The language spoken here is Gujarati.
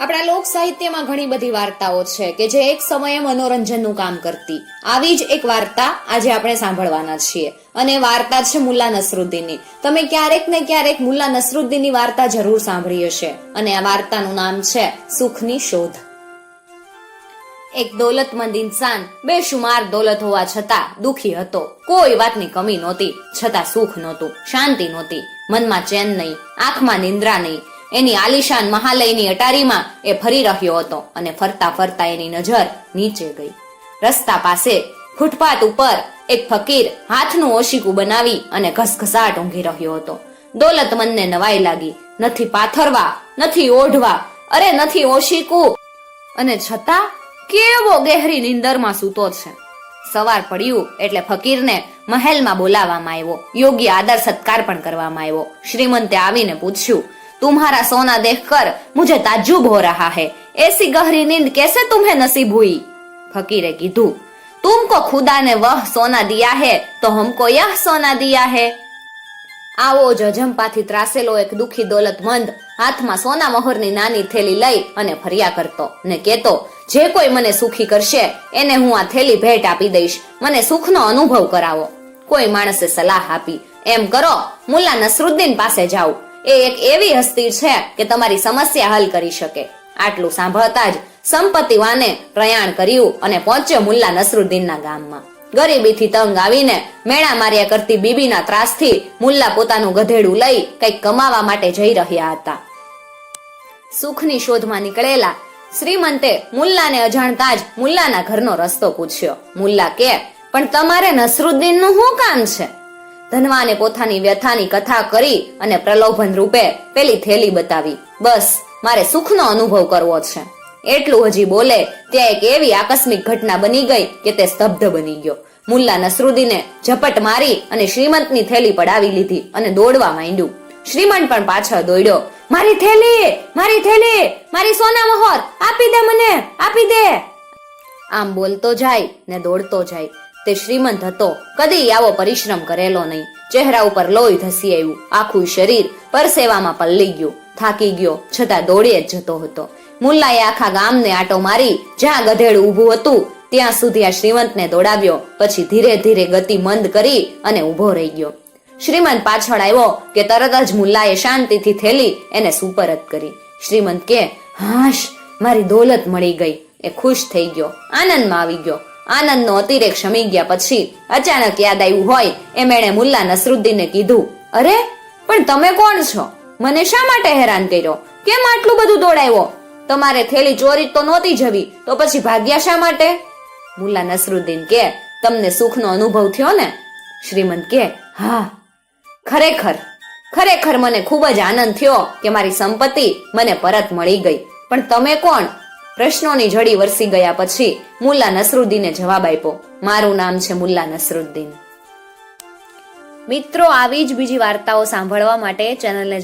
આપણા લોક સાહિત્યમાં ઘણી બધી વાર્તાઓ છે કે જે એક સમયે મનોરંજનનું કામ કરતી. આવી જ એક વાર્તા આજે આપણે સાંભળવાના છીએ અને વાર્તા છે મુલ્લા નસરુદ્દીનની. તમે ક્યારેક ને ક્યારેક મુલ્લા નસરુદ્દીનની વાર્તા જરૂર સાંભળી હશે અને આ વાર્તાનું નામ છે સુખની શોધ. એક દોલતમંદ ઇન્સાન બેશુમાર દોલત હોવા છતાં દુખી હતો. કોઈ વાતની કમી નહોતી, છતાં સુખ નહોતું, શાંતિ નહોતી, મનમાં ચેન નહીં, આંખમાં નિંદ્રા નહીં. એની આલિશાન મહાલયની અટારીમાં એ ફરી રહ્યો હતો અને ફરતા ફરતા એની નજર નીચે ગઈ. રસ્તા પાસે ફૂટપાથ ઉપર એક ફકીર હાથનું ઓશીકું બનાવી અને ઘસઘસાટ ઊંઘી રહ્યો હતો. દોલતમંદને નવાઈ લાગી. નથી પાથરવા, નથી ઓઢવા, અરે નથી ઓશીકું, અને છતાં કેવો ગહેરી નિંદરમાં સૂતો છે. સવાર પડ્યું એટલે ફકીરને મહેલમાં બોલાવવામાં આવ્યો. યોગ્ય આદર સત્કાર પણ કરવામાં આવ્યો. શ્રીમંતે આવીને પૂછ્યું, तुम्हारा सोना देखकर मुझे ताज्जुब हो रहा है, ऐसी गहरी नींद कैसे तुम्हें नसीब हुई? फकीरे कीधु, तुमको खुदा ने वह सोना दिया है तो हमको यह सोना दिया है. આવો જ અજંપાથી ત્રાસેલો એક દુખી દોલતમંદ હાથમાં સોના મહોરની નાની થેલી લઈ અને ફર્યા કરતો ને કહેતો, જે કોઈ મને સુખી કરશે એને હું આ થેલી ભેટ આપી દઈશ, મને સુખનો અનુભવ કરાવો. કોઈ માણસે સલાહ આપી, એમ કરો મુલ્લા નસરુદ્દીન પાસે જાઓ, એ એક એવી હસ્તી છે કે તમારી સમસ્યા હલ કરી શકે. આટલું સાંભળતા જ સંપત્તિવાને પ્રયાણ કર્યું અને પહોંચ્યો મુલ્લા નસરુદ્દીનના ગામમાં. ગરીબીથી તંગ આવીને મેણા માર્યા કરતી બીબીના ત્રાસથી મુલ્લા પોતાનું ગધેડું લઈ કંઈક કમાવા માટે જઈ રહ્યા હતા. સુખની શોધમાં નીકળેલા શ્રીમંતે મુલ્લાને અજાણતા જ મુલ્લાના ઘરનો રસ્તો પૂછ્યો. મુલ્લા કે, પણ તમારે નસરુદ્દીનનું શું કામ છે? ધનવાને પોતાની વ્યથાની કથા કરી અને પ્રલોભન રૂપે પેલી થેલી બતાવી. બસ મારે સુખનો અનુભવ કરવો છે. એટલું હજી બોલે ત્યાં એક એવી આકસ્મિક ઘટના બની ગઈ કે તે સ્તબ્ધ બની ગયો. મુલ્લા નસરુદ્દીને ઝપટ મારી અને શ્રીમંતની થેલી પડાવી લીધી અને દોડવા માંડ્યું. શ્રીમંત પણ પાછળ દોડ્યો. મારી થેલી, મારી થેલી, મારી સોના મહોર, આપી દે મને, આપી દે. આમ બોલતો જાય ને દોડતો જાય. તે શ્રીમંત હતો, કદી આવો પરિશ્રમ કરેલો નહીં. ચહેરા ઉપર લોહી ધસી આવ્યું, આખું શરીર પરસેવામાં પલ્લી ગયું. થાકી ગયો છતાં દોડી જ જતો હતો. મુલ્લાએ આખા ગામને આટો મારી જ્યાં ગધેડું ઊભું હતું ત્યાં સુધી આ શ્રીમંતને દોડાવ્યો. પછી ધીરે ધીરે ગતિ મંદ કરી અને ઊભો રહી ગયો. શ્રીમંત પાછળ આવ્યો કે તરત જ મુલ્લાએ શાંતિથી થેલી એને સુપરત કરી. શ્રીમંત કે, હાશ, મારી દોલત મળી ગઈ. એ ખુશ થઈ ગયો, આનંદમાં આવી ગયો. આનંદનો અતિરેક શમી ગયા પછી અચાનક યાદ આવ્યું હોય એમ એણે મુલ્લા નસરુદ્દીનને કીધું, અરે પણ તમે કોણ છો? મને શા માટે હેરાન કર્યો? કેમ આટલું બધું દોડાવ્યો? તમારે થેલી ચોરી તો નહોતી જવી, તો પછી ભાગ્યા શા માટે? મુલ્લા નસરુદ્દીન કે, તમને સુખનો અનુભવ થયો ને? શ્રીમંત કે, હા, ખરેખર મને ખૂબ જ આનંદ થયો કે મારી સંપત્તિ મને પરત મળી ગઈ. પણ તમે કોણ? પ્રશ્નોની જડી વરસી ગયા પછી મુલ્લા નસરુદ્દીને જવાબ આપ્યો, મારું નામ છે મુલ્લા નસરુદ્દીન. મિત્રો, આવી જ બીજી વાર્તાઓ સાંભળવા માટે ચેનલને